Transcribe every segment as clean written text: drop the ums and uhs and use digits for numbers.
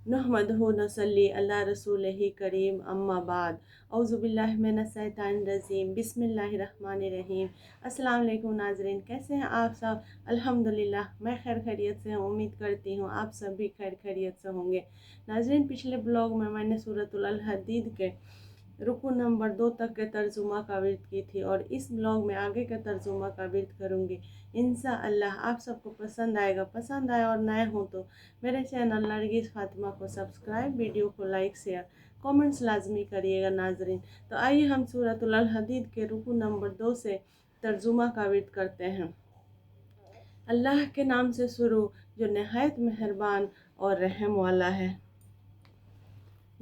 नहमदहु नसल्ली अला रसूलिही करीम अम्मा बाद औज़ु बिल्लाहि मिनश शैतानिर रजीम बिस्मिल्लाहिर्रहमानिर्रहीम। अस्सलाम वालेकुम नाज़रीन, कैसे हैं आप सब? अल्हम्दुलिल्लाह मैं खैर खैरियत से हूँ। उम्मीद करती हूँ आप सब भी खैर खैरियत से होंगे। नाज़रीन, पिछले ब्लॉग में मैंने सूरतुल अल हदीद के रुकू नंबर 2 तक के तर्जुमा का विर्द की थी और इस ब्लॉग में आगे के तर्जुमा का विर्द करूँगी। इंशाअल्लाह आप सबको पसंद आएगा। पसंद आए और नए हों तो मेरे चैनल नरगिस फातिमा को सब्सक्राइब, वीडियो को लाइक, शेयर, कमेंट्स लाजमी करिएगा नाजरीन। तो आइए हम सूरतुल अल हदीद के रुकू नंबर 2 से तर्जुमा का विर्द करते हैं। अल्लाह के नाम से शुरू जो नहायत मेहरबान और रहम वाला है।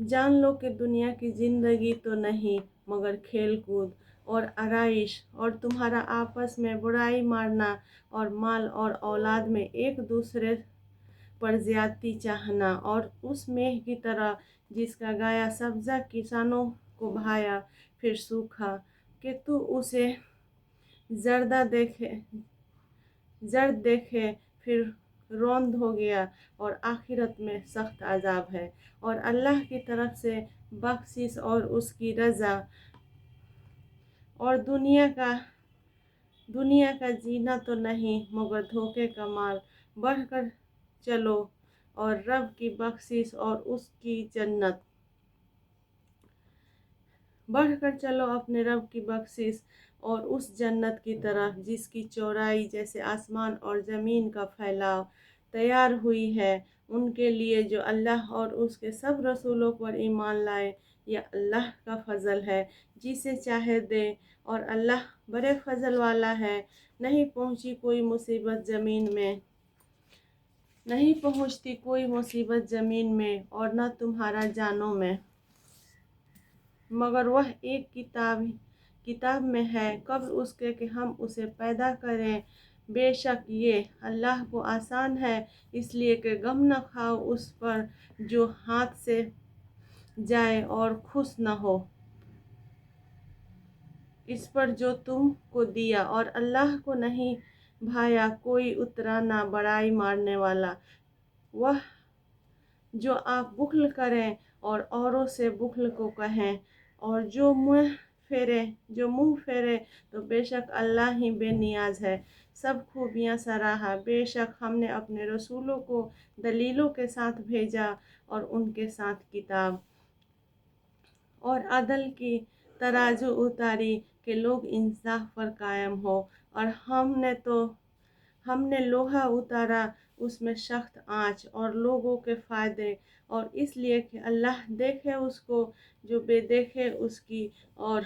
जान लो कि दुनिया की ज़िंदगी तो नहीं मगर खेल कूद और आराइश और तुम्हारा आपस में बुराई मारना और माल और औलाद में एक दूसरे पर ज्यादती चाहना और उस मेह की तरह जिसका गाया सब्जा किसानों को भाया फिर सूखा कि तू उसे जर्द देखे फिर रौंद हो गया और आखिरत में सख्त अजाब है। और अल्लाह की तरफ से बख्शिश और उसकी रज़ा और दुनिया का जीना तो नहीं मगर धोखे का माल। बढ़कर चलो और रब की बख्शिश और उसकी जन्नत, बढ़कर चलो अपने रब की बख्शिश और उस जन्नत की तरफ जिसकी चौड़ाई जैसे आसमान और ज़मीन का फैलाव तैयार हुई है उनके लिए जो अल्लाह और उसके सब रसूलों पर ईमान लाए। यह अल्लाह का फजल है, जिसे चाहे दे और अल्लाह बड़े फजल वाला है। नहीं पहुंचती कोई मुसीबत ज़मीन में और न तुम्हारा जानों में, मगर वह एक किताब में है कब्ल उसके कि हम उसे पैदा करें। बेशक ये अल्लाह को आसान है, इसलिए कि गम न खाओ उस पर जो हाथ से जाए और खुश न हो इस पर जो तुमको दिया। और अल्लाह को नहीं भाया कोई उतराना बड़ाई मारने वाला। वह जो आप बुख्ल करें और औरों से बुख्ल को कहें और जो मुंह फेरे तो बेशक अल्लाह ही बेनियाज है, सब खूबियाँ सराहा। बेशक हमने अपने रसूलों को दलीलों के साथ भेजा और उनके साथ किताब और अदल की तराजू उतारी कि लोग इंसाफ पर कायम हो। और हमने लोहा उतारा उसमें सख्त आँच और लोगों के फ़ायदे और इसलिए कि अल्लाह देखे उसको जो बेदेखे उसकी और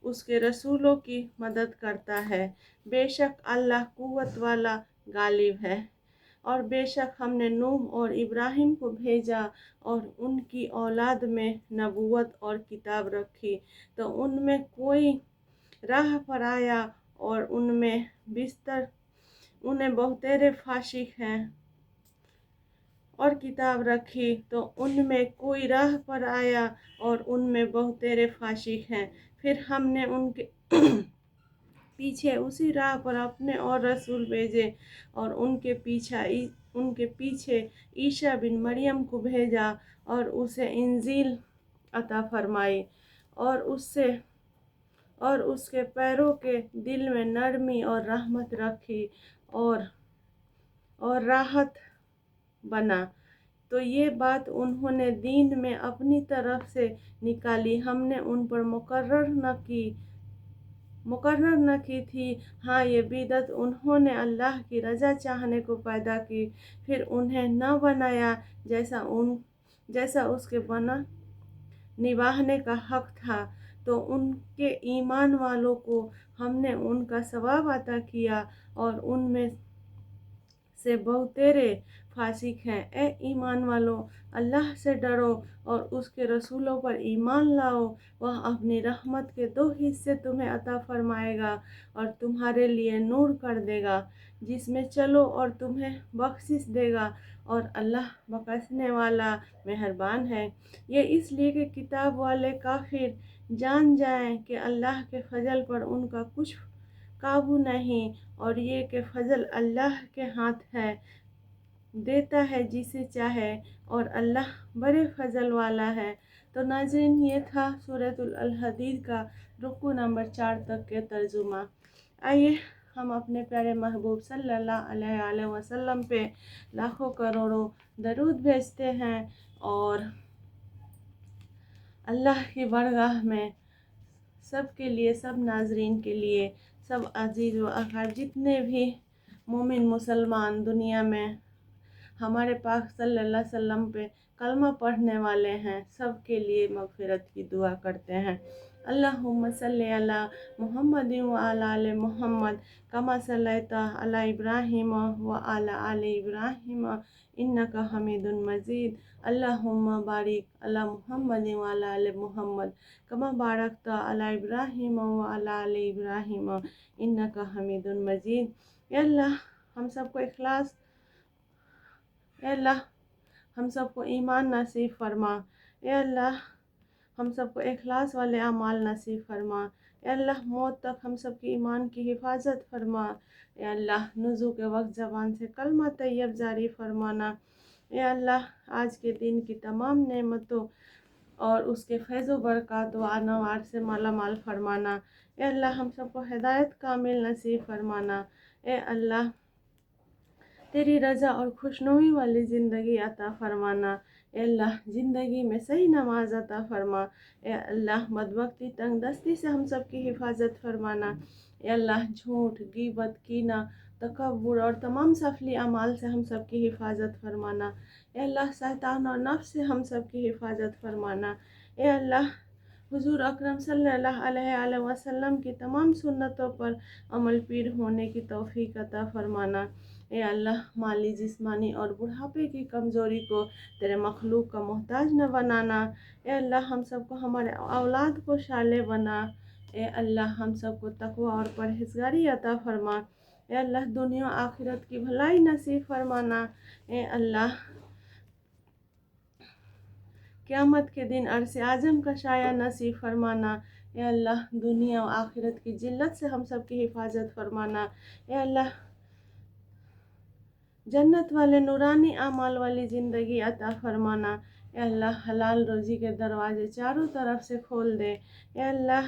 उसके रसूलों की मदद करता है। बेशक अल्लाह कुव्वत वाला गालिब है। और बेशक हमने नूह और इब्राहिम को भेजा और उनकी औलाद में नबूवत और किताब रखी तो उनमें कोई राह पर आया और उन्हें बहुतेरे फाशिक हैं और किताब रखी तो उनमें कोई राह पर आया और उनमें बहुतेरे फाशिक हैं। फिर हमने उनके पीछे उसी राह पर अपने और रसूल भेजे और उनके पीछे ईसा बिन मरियम को भेजा और उसे इंजील अता फरमाई और उसके पैरों के दिल में नरमी और रहमत रखी और राहत बना। तो ये बात उन्होंने दीन में अपनी तरफ से निकाली, हमने उन पर मुकर्रर न की थी। हाँ, ये बिदत उन्होंने अल्लाह की रज़ा चाहने को पैदा की, फिर उन्हें न बनाया जैसा उसके बना निभाने का हक था। तो उनके ईमान वालों को हमने उनका सवाब अता किया और उनमें से बहुतेरे फासिक हैं। ए ईमान वालों, अल्लाह से डरो और उसके रसूलों पर ईमान लाओ। वह अपनी रहमत के 2 हिस्से तुम्हें अता फरमाएगा और तुम्हारे लिए नूर कर देगा जिसमें चलो और तुम्हें बख्शिश देगा और अल्लाह बख्शने वाला मेहरबान है। ये इसलिए कि किताब वाले काफिर जान जाएं कि अल्लाह के फजल पर उनका कुछ काबू नहीं और ये कि फजल अल्लाह के हाथ है। دیتا ہے جسے چاہے اور اللہ بڑے فضل والا ہے۔ تو ناظرین، یہ تھا سورۃ الحدید کا رکوع نمبر 4 تک کے ترجمہ۔ آئیے ہم اپنے پیارے محبوب صلی اللہ علیہ وسلم پہ لاکھوں کروڑوں درود بھیجتے ہیں اور اللہ کی بارگاہ میں سب کے لیے، سب ناظرین کے لیے، سب عزیز و اقارب جتنے بھی مومن مسلمان دنیا میں ہمارے پاک صلی اللہ علیہ وسلم پہ کلمہ پڑھنے والے ہیں، سب کے لیے مغفرت کی دعا کرتے ہیں۔ اللہم صلی علی محمد وعلی آل محمد کما صلیت علی ابراہیم وعلی آل ابراہیم انک حمید مجید۔ اللہم بارک علی محمد وعلی آل محمد کما بارکت علی ابراہیم وعلی آل ابراہیم انک حمید مجید۔ یا اللہ ہم سب کو اخلاص، اے اللہ ہم سب کو ایمان نصیب فرما، اے اللہ ہم سب کو اخلاص والے اعمال نصیب فرما، اے اللہ موت تک ہم سب کی ایمان کی حفاظت فرما، اے اللہ نزول کے وقت زبان سے کلمہ طیب جاری فرمانا، اے اللہ آج کے دن کی تمام نعمتوں اور اس کے فیض و برکات و انوار سے مالا مال فرمانا، اے اللہ ہم سب کو ہدایت کامل نصیب فرمانا، اے اللہ تیری رضا اور خوشنوئی والی زندگی عطا فرمانا، اے اللہ زندگی میں صحیح نماز عطا فرما، اے اللہ بدبختی تنگ دستی سے ہم سب کی حفاظت فرمانا، اے اللہ جھوٹ، غیبت، کینہ، تکبر اور تمام سفلی اعمال سے ہم سب کی حفاظت فرمانا، اے اللہ شیطان اور نفس سے ہم سب کی حفاظت فرمانا، اے اللہ حضور اکرم صلی اللہ علیہ وسلم کی تمام سنتوں پر عمل پیر ہونے کی توفیق عطا فرمانا، اے اللہ مالی، جسمانی اور بڑھاپے کی کمزوری کو تیرے مخلوق کا محتاج نہ بنانا، اے اللہ ہم سب کو، ہمارے اولاد کو صالح بنا، اے اللہ ہم سب کو تقوی اور پرہیزگاری عطا فرما، اے اللہ دنیا آخرت کی بھلائی نصیب فرمانا، اے اللہ قیامت کے دن عرش اعظم کا سایہ نصیب فرمانا، اے اللہ دنیا و آخرت کی ذلت سے ہم سب کی حفاظت فرمانا، اے اللہ جنت والے نورانی اعمال والی زندگی عطا فرمانا، اے اللہ حلال روزی کے دروازے چاروں طرف سے کھول دے، اے اللہ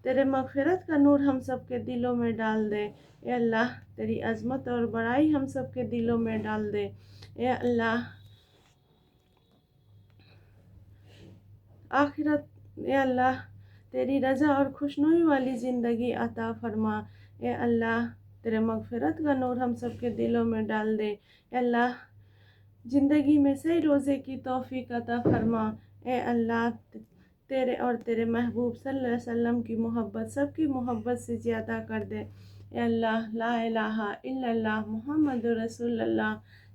تیرے مغفرت کا نور ہم سب کے دلوں میں ڈال دے، اے اللہ تیری عظمت اور بڑائی ہم سب کے دلوں میں ڈال دے، اے اللہ آخرت، اے اللہ تیری رضا اور خوشنوئی والی زندگی عطا فرما، اے اللہ تیرے مغفرت کا نور ہم سب کے دلوں میں ڈال دے، اے اللہ زندگی میں صحیح روزے کی توفیق عطا فرما، اے اللہ تیرے اور تیرے محبوب صلی اللہ علیہ وسلم کی محبت سب کی محبت سے زیادہ کر دے، اے اللہ لا الہ الا اللہ محمد رسول اللہ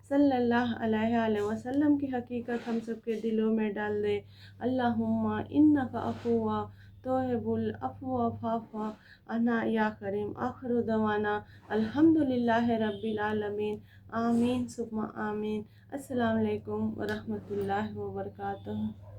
صلی اللہ علیہ وسلم کی حقیقت ہم سب کے دلوں میں ڈال دے۔ اللہم انک عفو تحب العفو فاعف عنا یا کریم۔ آخر دعوانا الحمدللہ رب العالمین، آمین ثم آمین۔ السلام علیکم ورحمۃ اللہ وبرکاتہ۔